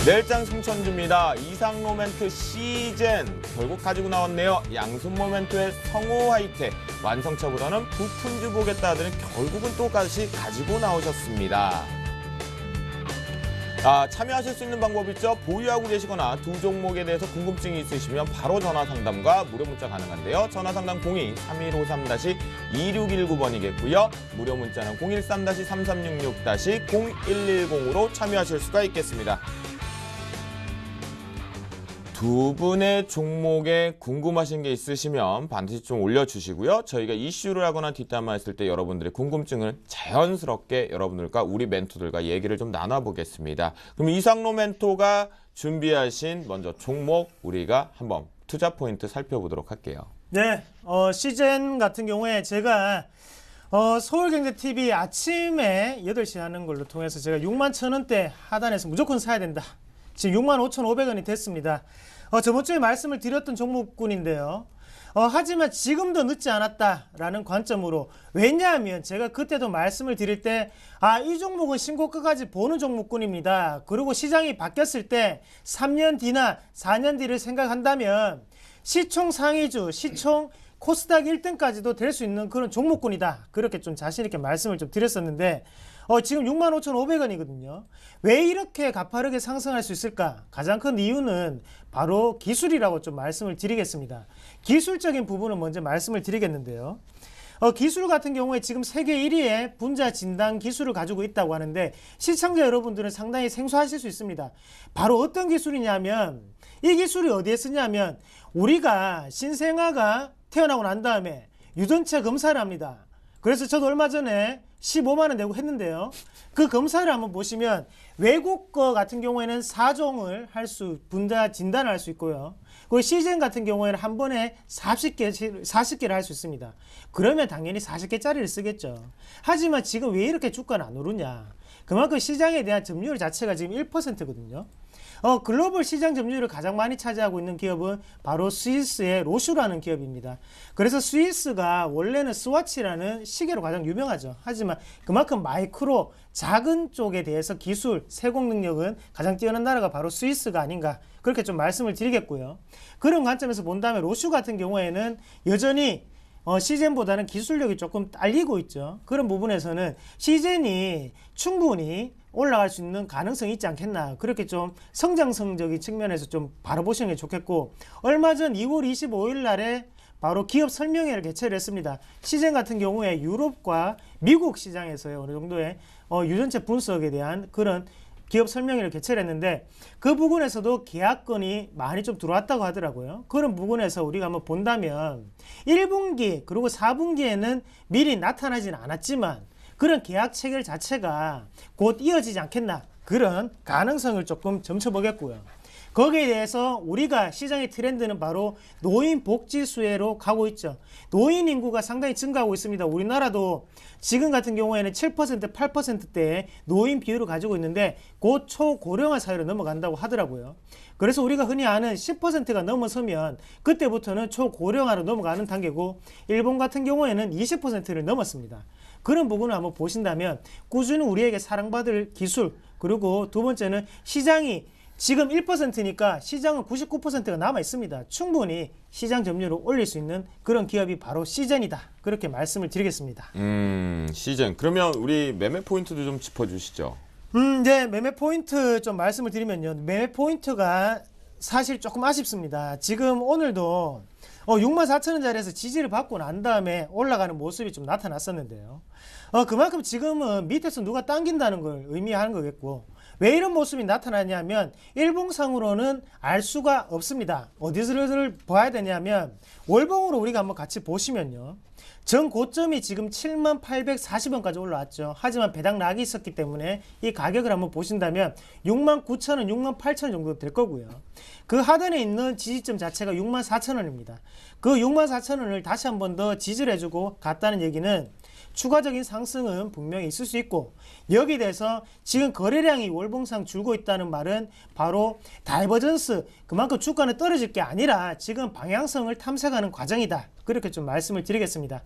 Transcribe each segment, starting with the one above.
내일장 승천주입니다. 이상로멘트 시즌 결국 가지고 나왔네요. 양순모멘트의 성우 하이테 완성차보다는 부품주 보겠다 하더니 결국은 똑같이 가지고 나오셨습니다. 참여하실 수 있는 방법 있죠? 보유하고 계시거나 두 종목에 대해서 궁금증이 있으시면 바로 전화 상담과 무료 문자 가능한데요. 전화 상담 02-3153-2619번이겠고요. 무료 문자는 013-3366-0110으로 참여하실 수가 있겠습니다. 두 분의 종목에 궁금하신 게 있으시면 반드시 좀 올려주시고요. 저희가 이슈를 하거나 뒷담화했을 때 여러분들의 궁금증을 자연스럽게 여러분들과 우리 멘토들과 얘기를 좀 나눠보겠습니다. 그럼 이상로 멘토가 준비하신 먼저 종목 우리가 한번 투자 포인트 살펴보도록 할게요. 네, 시즌 같은 경우에 제가 서울경제TV 아침에 8시 하는 걸로 통해서 제가 61,000원대 하단에서 무조건 사야 된다. 지금 65,500원이 됐습니다. 저번 주에 말씀을 드렸던 종목군인데요. 하지만 지금도 늦지 않았다라는 관점으로, 왜냐하면 제가 그때도 말씀을 드릴 때 이 종목은 신고가까지 보는 종목군입니다. 그리고 시장이 바뀌었을 때 3년 뒤나 4년 뒤를 생각한다면 시총 상위주, 시총 코스닥 1등까지도 될 수 있는 그런 종목군이다. 그렇게 좀 자신 있게 말씀을 좀 드렸었는데 지금 65,500원이거든요. 왜 이렇게 가파르게 상승할 수 있을까? 가장 큰 이유는 바로 기술이라고 좀 말씀을 드리겠습니다. 기술적인 부분은 먼저 말씀을 드리겠는데요. 기술 같은 경우에 지금 세계 1위의 분자 진단 기술을 가지고 있다고 하는데 시청자 여러분들은 상당히 생소하실 수 있습니다. 바로 어떤 기술이냐면, 이 기술이 어디에 쓰냐면 우리가 신생아가 태어나고 난 다음에 유전체 검사를 합니다. 그래서 저도 얼마 전에 15만 원 내고 했는데요. 그 검사를 한번 보시면 외국 거 같은 경우에는 4종을 분자 진단을 할 수 있고요. 그리고 시즌 같은 경우에는 한 번에 40개를 할 수 있습니다. 그러면 당연히 40개짜리를 쓰겠죠. 하지만 지금 왜 이렇게 주가는 안 오르냐? 그만큼 시장에 대한 점유율 자체가 지금 1%거든요. 글로벌 시장 점유율을 가장 많이 차지하고 있는 기업은 바로 스위스의 로슈라는 기업입니다. 그래서 스위스가 원래는 스와치라는 시계로 가장 유명하죠. 하지만 그만큼 마이크로 작은 쪽에 대해서 기술, 세공 능력은 가장 뛰어난 나라가 바로 스위스가 아닌가, 그렇게 좀 말씀을 드리겠고요. 그런 관점에서 본다면 로슈 같은 경우에는 여전히 시젠보다는 기술력이 조금 딸리고 있죠. 그런 부분에서는 시젠이 충분히 올라갈 수 있는 가능성이 있지 않겠나, 그렇게 좀 성장성적인 측면에서 좀 바라보시는 게 좋겠고, 얼마 전 2월 25일 날에 바로 기업 설명회를 개최를 했습니다. 시젠 같은 경우에 유럽과 미국 시장에서의 어느 정도의 유전체 분석에 대한 그런 기업 설명회를 개최를 했는데, 그 부분에서도 계약건이 많이 좀 들어왔다고 하더라고요. 그런 부분에서 우리가 한번 본다면 1분기 그리고 4분기에는 미리 나타나지는 않았지만 그런 계약 체결 자체가 곧 이어지지 않겠나, 그런 가능성을 조금 점쳐보겠고요. 거기에 대해서 우리가 시장의 트렌드는 바로 노인 복지 수혜로 가고 있죠. 노인 인구가 상당히 증가하고 있습니다. 우리나라도 지금 같은 경우에는 7%, 8%대의 노인 비율을 가지고 있는데 곧 초고령화 사회로 넘어간다고 하더라고요. 그래서 우리가 흔히 아는 10%가 넘어서면 그때부터는 초고령화로 넘어가는 단계고, 일본 같은 경우에는 20%를 넘었습니다. 그런 부분을 한번 보신다면 꾸준히 우리에게 사랑받을 기술, 그리고 두 번째는 시장이 지금 1%니까 시장은 99%가 남아 있습니다. 충분히 시장 점유율을 올릴 수 있는 그런 기업이 바로 시젠이다, 그렇게 말씀을 드리겠습니다. 시즌. 그러면 우리 매매 포인트도 좀 짚어주시죠. 네, 매매 포인트 좀 말씀을 드리면요. 매매 포인트가 사실 조금 아쉽습니다. 지금 오늘도 64,000원짜리에서 지지를 받고 난 다음에 올라가는 모습이 좀 나타났었는데요. 그만큼 지금은 밑에서 누가 당긴다는 걸 의미하는 거겠고, 왜 이런 모습이 나타나냐면 일봉상으로는 알 수가 없습니다. 어디서를 봐야 되냐면 월봉으로 우리가 한번 같이 보시면요. 전 고점이 지금 78,40원까지 올라왔죠. 하지만 배당 락이 있었기 때문에 이 가격을 한번 보신다면 69,000원, 68,000원 정도 될 거고요. 그 하단에 있는 지지점 자체가 64,000원입니다. 그 64,000원을 다시 한번 더 지지를 해주고 갔다는 얘기는 추가적인 상승은 분명히 있을 수 있고, 여기에 대해서 지금 거래량이 월봉상 줄고 있다는 말은 바로 다이버전스, 그만큼 주가는 떨어질 게 아니라 지금 방향성을 탐색하는 과정이다, 그렇게 좀 말씀을 드리겠습니다.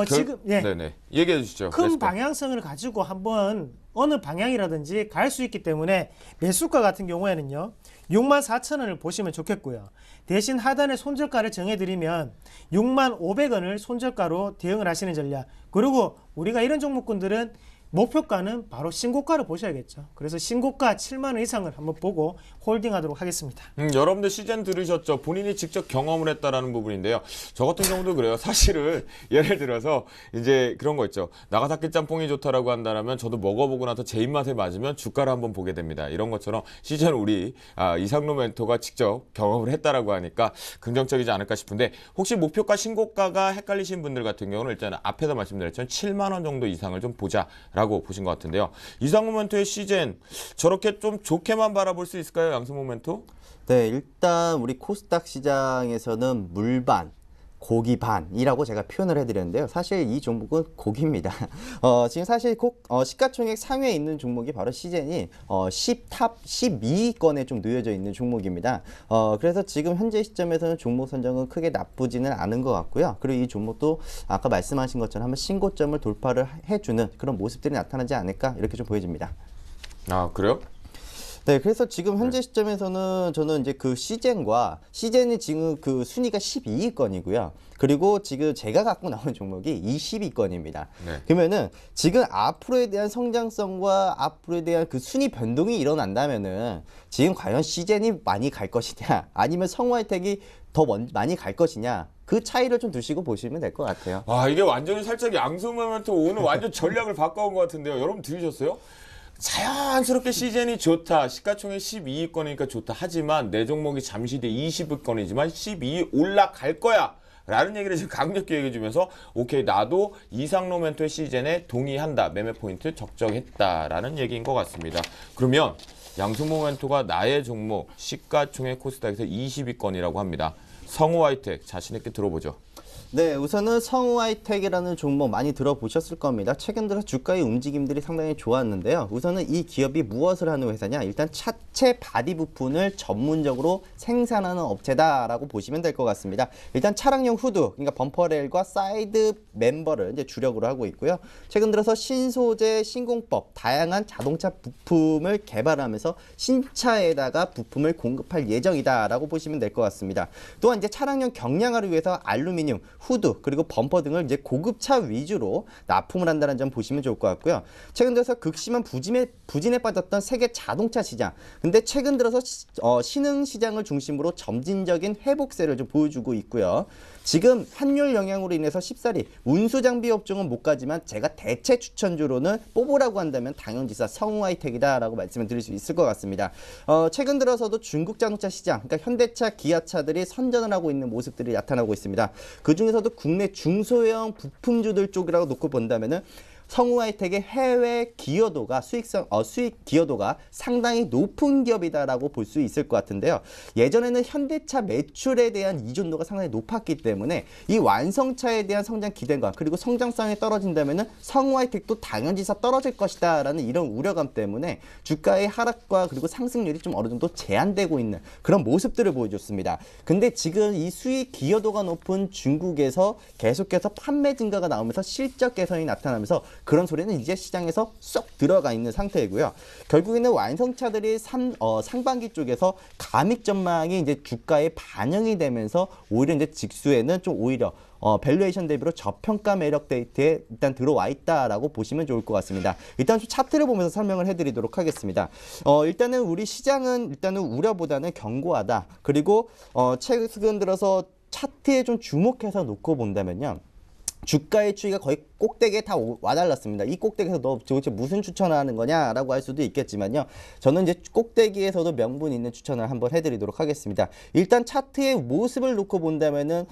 지금 네네, 얘기해 주시죠. 큰 방향성을 가지고 한번 어느 방향이라든지 갈 수 있기 때문에 매수가 같은 경우에는요 64,000원을 보시면 좋겠고요. 대신 하단에 손절가를 정해드리면 65,500원을 손절가로 대응을 하시는 전략. 그리고 우리가 이런 종목군들은 목표가는 바로 신고가를 보셔야겠죠. 그래서 신고가 7만 원 이상을 한번 보고 홀딩하도록 하겠습니다. 여러분들 시즌 들으셨죠? 본인이 직접 경험을 했다라는 부분인데요. 저 같은 경우도 그래요. 사실은 예를 들어서 이제 그런 거 있죠. 나가사키 짬뽕이 좋다라고 한다면 저도 먹어보고 나서 제 입맛에 맞으면 주가를 한번 보게 됩니다. 이런 것처럼 시즌 우리 이상로 멘토가 직접 경험을 했다라고 하니까 긍정적이지 않을까 싶은데 혹시 목표가 신고가가 헷갈리신 분들 같은 경우는 일단 앞에서 말씀드렸지만 7만 원 정도 이상을 좀 보자라고 보신 것 같은데요. 이상로 멘토의 시즌 저렇게 좀 좋게만 바라볼 수 있을까요? 양승모 멘토? 네, 일단 우리 코스닥 시장에서는 물반, 고기 반이라고 제가 표현을 해드렸는데요. 사실 이 종목은 고기입니다. 지금 사실 시가총액 상위에 있는 종목이 바로 시젠이 10탑 12위권에 좀 놓여져 있는 종목입니다. 그래서 지금 현재 시점에서는 종목 선정은 크게 나쁘지는 않은 것 같고요. 그리고 이 종목도 아까 말씀하신 것처럼 한번 신고점을 돌파를 해주는 그런 모습들이 나타나지 않을까 이렇게 좀 보여집니다. 아, 그래요? 네, 그래서 지금 현재 시점에서는 저는 이제 그 시젠이 지금 그 순위가 12위권이고요. 그리고 지금 제가 갖고 나온 종목이 20위권입니다. 네. 그러면은 지금 앞으로에 대한 성장성과 앞으로에 대한 그 순위 변동이 일어난다면은 지금 과연 시젠이 많이 갈 것이냐 아니면 성우하이텍이 더 많이 갈 것이냐 그 차이를 좀 두시고 보시면 될 것 같아요. 와, 이게 완전히 살짝 양승모 멘토 오늘 완전 전략을 바꿔온 것 같은데요. 여러분 들으셨어요? 자연스럽게 시즌이 좋다. 시가총액 12위권이니까 좋다. 하지만 내 종목이 잠시 뒤에 20위권이지만 12위 올라갈 거야. 라는 얘기를 지금 강력히 얘기해주면서 오케이 나도 이상로 멘토의 시즌에 동의한다. 매매 포인트 적정했다라는 얘기인 것 같습니다. 그러면 양승모 멘토가 나의 종목 시가총액 코스닥에서 20위권이라고 합니다. 성우하이텍 자신 있게 들어보죠. 네, 우선은 성우하이텍이라는 종목 많이 들어보셨을 겁니다. 최근 들어 주가의 움직임들이 상당히 좋았는데요. 우선은 이 기업이 무엇을 하는 회사냐? 일단 차체 바디 부품을 전문적으로 생산하는 업체다라고 보시면 될 것 같습니다. 일단 차량용 후드, 그러니까 범퍼레일과 사이드 멤버를 이제 주력으로 하고 있고요. 최근 들어서 신소재, 신공법, 다양한 자동차 부품을 개발하면서 신차에다가 부품을 공급할 예정이다라고 보시면 될 것 같습니다. 또한 이제 차량용 경량화를 위해서 알루미늄, 후드 그리고 범퍼 등을 이제 고급차 위주로 납품을 한다는 점 보시면 좋을 것 같고요. 최근 들어서 극심한 부진에 빠졌던 세계 자동차 시장. 근데 최근 들어서 신흥 시장을 중심으로 점진적인 회복세를 좀 보여주고 있고요. 지금 환율 영향으로 인해서 쉽사리 운수 장비 업종은 못 가지만 제가 대체 추천주로는 뽑으라고 한다면 당연지사 성우하이텍이다라고 말씀을 드릴 수 있을 것 같습니다. 최근 들어서도 중국 자동차 시장, 그러니까 현대차, 기아차들이 선전을 하고 있는 모습들이 나타나고 있습니다. 그 중에서도 국내 중소형 부품주들 쪽이라고 놓고 본다면은 성우하이텍의 해외 기여도가 수익 기여도가 상당히 높은 기업이다라고 볼 수 있을 것 같은데요. 예전에는 현대차 매출에 대한 의존도가 상당히 높았기 때문에 이 완성차에 대한 성장 기대감 그리고 성장성이 떨어진다면은 성우하이텍도 당연지사 떨어질 것이다라는 이런 우려감 때문에 주가의 하락과 그리고 상승률이 좀 어느 정도 제한되고 있는 그런 모습들을 보여줬습니다. 근데 지금 이 수익 기여도가 높은 중국에서 계속해서 판매 증가가 나오면서 실적 개선이 나타나면서 그런 소리는 이제 시장에서 쏙 들어가 있는 상태이고요. 결국에는 완성차들이 상반기 쪽에서 감익 전망이 이제 주가에 반영이 되면서 오히려 이제 직수에는 좀 오히려 밸류에이션 대비로 저평가 매력 데이트에 일단 들어와 있다라고 보시면 좋을 것 같습니다. 일단 좀 차트를 보면서 설명을 해드리도록 하겠습니다. 일단은 우리 시장은 일단은 우려보다는 견고하다. 그리고 최근 들어서 차트에 좀 주목해서 놓고 본다면요. 주가의 추이가 거의 꼭대기에 다 와달랐습니다. 이 꼭대기에서 너 도대체 무슨 추천을 하는 거냐라고 할 수도 있겠지만요. 저는 이제 꼭대기에서도 명분 있는 추천을 한번 해드리도록 하겠습니다. 일단 차트의 모습을 놓고 본다면은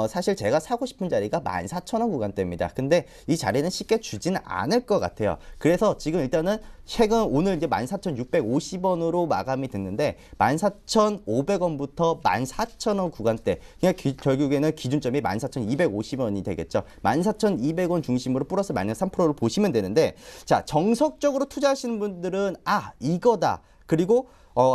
사실 제가 사고 싶은 자리가 14,000원 구간대입니다. 근데 이 자리는 쉽게 주지는 않을 것 같아요. 그래서 지금 일단은 최근 오늘 이제 14,650원으로 마감이 됐는데 14,500원부터 14,000원 구간대 그냥 결국에는 기준점이 14,250원이 되겠죠. 14,200원 중심으로 플러스 마이너스 3%를 보시면 되는데 자 정석적으로 투자하시는 분들은 이거다 그리고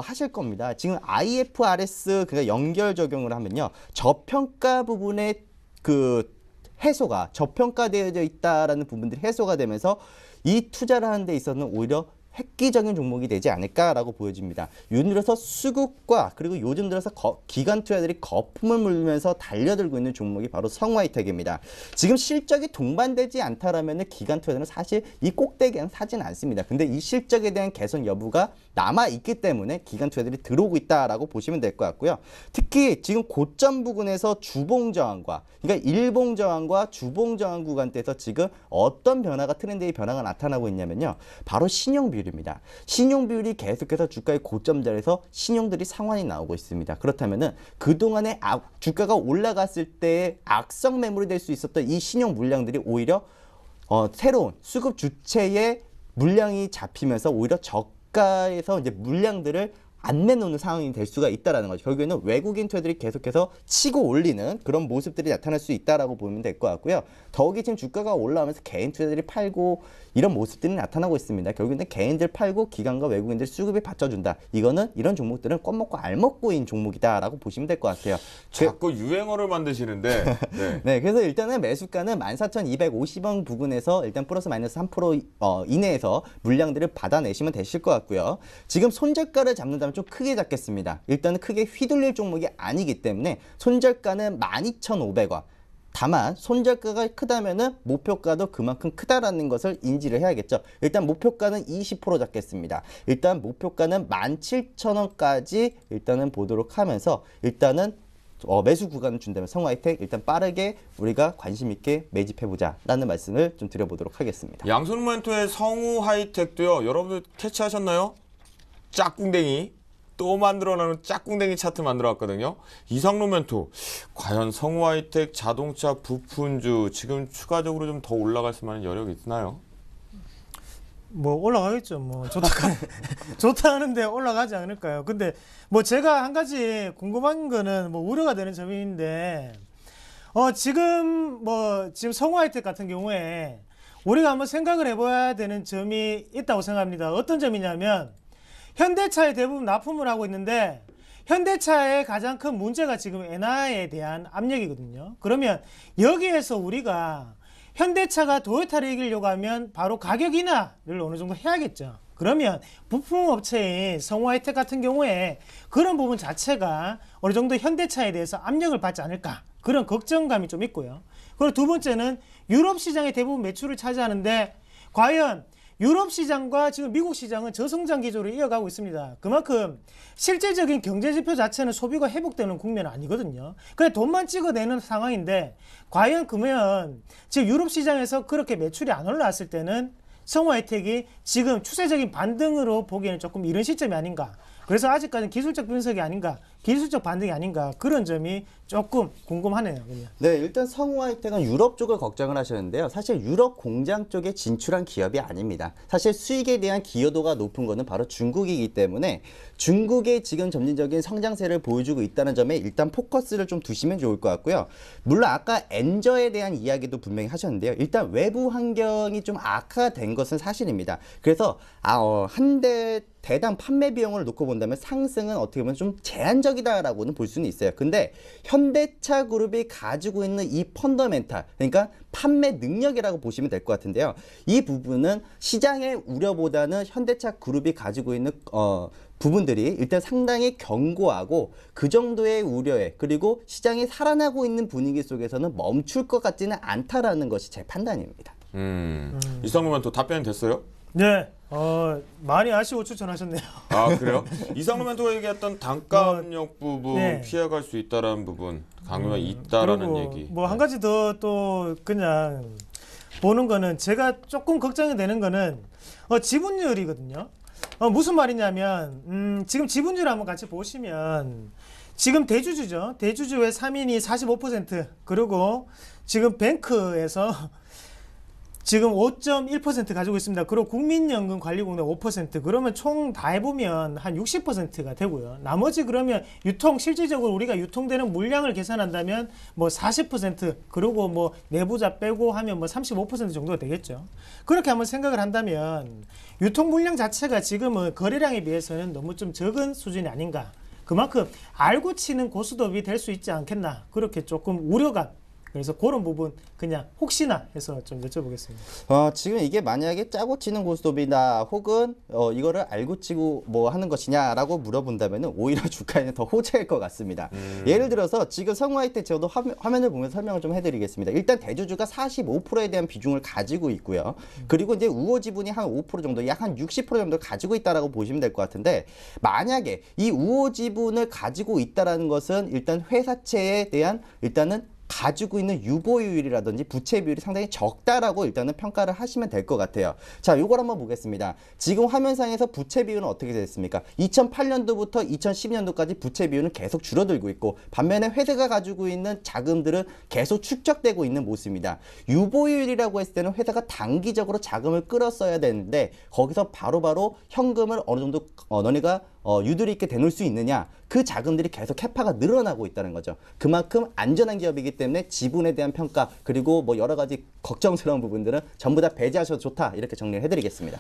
하실 겁니다. 지금 IFRS 그러니까 연결 적용을 하면요 저평가 부분의 그 해소가 저평가되어 있다라는 부분들이 해소가 되면서 이 투자를 하는 데 있어서는 오히려 획기적인 종목이 되지 않을까라고 보여집니다. 요즘 들어서 수급과 그리고 요즘 들어서 기관 투자들이 거품을 물면서 달려들고 있는 종목이 바로 성우하이텍입니다. 지금 실적이 동반되지 않다라면 기관 투자들은 사실 이 꼭대기는 사진 않습니다. 근데 이 실적에 대한 개선 여부가 남아있기 때문에 기관 투자들이 들어오고 있다라고 보시면 될 것 같고요. 특히 지금 고점 부근에서 주봉 저항과 그러니까 일봉 저항과 주봉 저항 구간대에서 지금 어떤 변화가 트렌드의 변화가 나타나고 있냐면요. 바로 신용 비율입니다. 신용 비율이 계속해서 주가의 고점 자리에서 신용들이 상환이 나오고 있습니다. 그렇다면은 그동안에 주가가 올라갔을 때의 악성 매물이 될 수 있었던 이 신용 물량들이 오히려 새로운 수급 주체의 물량이 잡히면서 오히려 저가에서 이제 물량들을 안 내놓는 상황이 될 수가 있다는 거죠. 결국에는 외국인 투자들이 계속해서 치고 올리는 그런 모습들이 나타날 수 있다라고 보면 될 것 같고요. 더욱이 지금 주가가 올라오면서 개인 투자들이 팔고 이런 모습들이 나타나고 있습니다. 결국에는 개인들 팔고 기관과 외국인들 수급이 받쳐준다. 이거는 이런 종목들은 껌 먹고 알 먹고인 종목이다라고 보시면 될 것 같아요. 자꾸 유행어를 만드시는데. 네. 네, 그래서 일단은 매수가는 14,250원 부근에서 일단 플러스 마이너스 3% 이내에서 물량들을 받아내시면 되실 것 같고요. 지금 손절가를 잡는다면 좀 크게 잡겠습니다. 일단은 크게 휘둘릴 종목이 아니기 때문에 손절가는 12,500원. 다만 손절가가 크다면은 목표가도 그만큼 크다라는 것을 인지를 해야겠죠. 일단 목표가는 20% 잡겠습니다. 일단 목표가는 17,000원까지 일단은 보도록 하면서 일단은 매수 구간을 준다면 성우하이텍 일단 빠르게 우리가 관심 있게 매집해보자 라는 말씀을 좀 드려보도록 하겠습니다. 양손 멘토의 성우하이텍도요. 여러분들 캐치하셨나요? 짝꿍댕이 또 만들어내는 짝꿍댕이 차트 만들어왔거든요. 이상로 멘토 과연 성우하이텍 자동차 부품주 지금 추가적으로 좀 더 올라갈 수만한 여력이 있나요? 뭐 올라가겠죠. 뭐 좋다 하는데 올라가지 않을까요? 근데 뭐 제가 한 가지 궁금한 거는 뭐 우려가 되는 점인데 지금 성우하이텍 같은 경우에 우리가 한번 생각을 해봐야 되는 점이 있다고 생각합니다. 어떤 점이냐면 현대차에 대부분 납품을 하고 있는데 현대차의 가장 큰 문제가 지금 엔화에 대한 압력이거든요. 그러면 여기에서 우리가 현대차가 도요타를 이기려고 하면 바로 가격 인하를 어느 정도 해야겠죠. 그러면 부품업체인 성우하이텍 같은 경우에 그런 부분 자체가 어느 정도 현대차에 대해서 압력을 받지 않을까 그런 걱정감이 좀 있고요. 그리고 두 번째는 유럽 시장의 대부분 매출을 차지하는데 과연 유럽 시장과 지금 미국 시장은 저성장 기조를 이어가고 있습니다. 그만큼 실질적인 경제 지표 자체는 소비가 회복되는 국면은 아니거든요. 그냥 돈만 찍어내는 상황인데 과연 그러면 지금 유럽 시장에서 그렇게 매출이 안 올라왔을 때는 성우하이텍이 지금 추세적인 반등으로 보기에는 조금 이른 시점이 아닌가. 그래서 아직까지는 기술적 분석이 아닌가, 기술적 반등이 아닌가 그런 점이 조금 궁금하네요. 그냥. 네, 일단 성우하이텍은 유럽 쪽을 걱정을 하셨는데요. 사실 유럽 공장 쪽에 진출한 기업이 아닙니다. 사실 수익에 대한 기여도가 높은 것은 바로 중국이기 때문에 중국의 지금 점진적인 성장세를 보여주고 있다는 점에 일단 포커스를 좀 두시면 좋을 것 같고요. 물론 아까 엔저에 대한 이야기도 분명히 하셨는데요. 일단 외부 환경이 좀 악화된 것은 사실입니다. 그래서 한 대 대당 판매 비용을 놓고 본다면 상승은 어떻게 보면 좀 제한적이다라고는 볼 수는 있어요. 근데 현대차 그룹이 가지고 있는 이 펀더멘탈, 그러니까 판매 능력이라고 보시면 될 것 같은데요. 이 부분은 시장의 우려보다는 현대차 그룹이 가지고 있는 부분들이 일단 상당히 견고하고 그 정도의 우려에 그리고 시장이 살아나고 있는 분위기 속에서는 멈출 것 같지는 않다라는 것이 제 판단입니다. 이상로 멘토 답변이 됐어요? 네. 많이 아쉬워 추천하셨네요. 아 그래요? 이상로 멘토가 얘기했던 단가 압력 부분 네. 피해갈 수 있다라는 부분 강요가 있다라는 그리고 얘기. 뭐 한 가지 더 또 그냥 보는 거는 제가 조금 걱정이 되는 거는 지분율이거든요. 무슨 말이냐면 지금 지분율 한번 같이 보시면 지금 대주주죠. 대주주의 3인이 45% 그리고 지금 뱅크에서 지금 5.1% 가지고 있습니다. 그리고 국민연금관리공단 5%. 그러면 총 다 해보면 한 60%가 되고요. 나머지 그러면 실질적으로 우리가 유통되는 물량을 계산한다면 뭐 40% 그리고 뭐 내부자 빼고 하면 뭐 35% 정도가 되겠죠. 그렇게 한번 생각을 한다면 유통 물량 자체가 지금은 거래량에 비해서는 너무 좀 적은 수준이 아닌가. 그만큼 알고 치는 고스톱이 될 수 있지 않겠나. 그렇게 조금 우려감 그래서 그런 부분 그냥 혹시나 해서 좀 여쭤보겠습니다. 지금 이게 만약에 짜고 치는 고스톱이다 혹은 이거를 알고 치고 뭐 하는 것이냐라고 물어본다면은 오히려 주가에는 더 호재일 것 같습니다. 예를 들어서 지금 성우하이텍 저도 화면을 보면서 설명을 좀 해드리겠습니다. 일단 대주주가 45%에 대한 비중을 가지고 있고요. 그리고 이제 우호 지분이 한 5% 정도, 약 한 60% 정도 가지고 있다라고 보시면 될 것 같은데, 만약에 이 우호 지분을 가지고 있다라는 것은 일단 회사채에 대한 일단은 가지고 있는 유보율이라든지 부채 비율이 상당히 적다라고 일단은 평가를 하시면 될 것 같아요. 자, 요걸 한번 보겠습니다. 지금 화면상에서 부채 비율은 어떻게 됐습니까? 2008년도부터 2012년도까지 부채 비율은 계속 줄어들고 있고, 반면에 회사가 가지고 있는 자금들은 계속 축적되고 있는 모습입니다. 유보율이라고 했을 때는 회사가 단기적으로 자금을 끌었어야 되는데, 거기서 바로바로 현금을 어느 정도 너네가 유도리 있게 대놓을 수 있느냐, 그 자금들이 계속 캐파가 늘어나고 있다는 거죠. 그만큼 안전한 기업이기 때문에 지분에 대한 평가, 그리고 뭐 여러 가지 걱정스러운 부분들은 전부 다 배제하셔도 좋다, 이렇게 정리를 해드리겠습니다.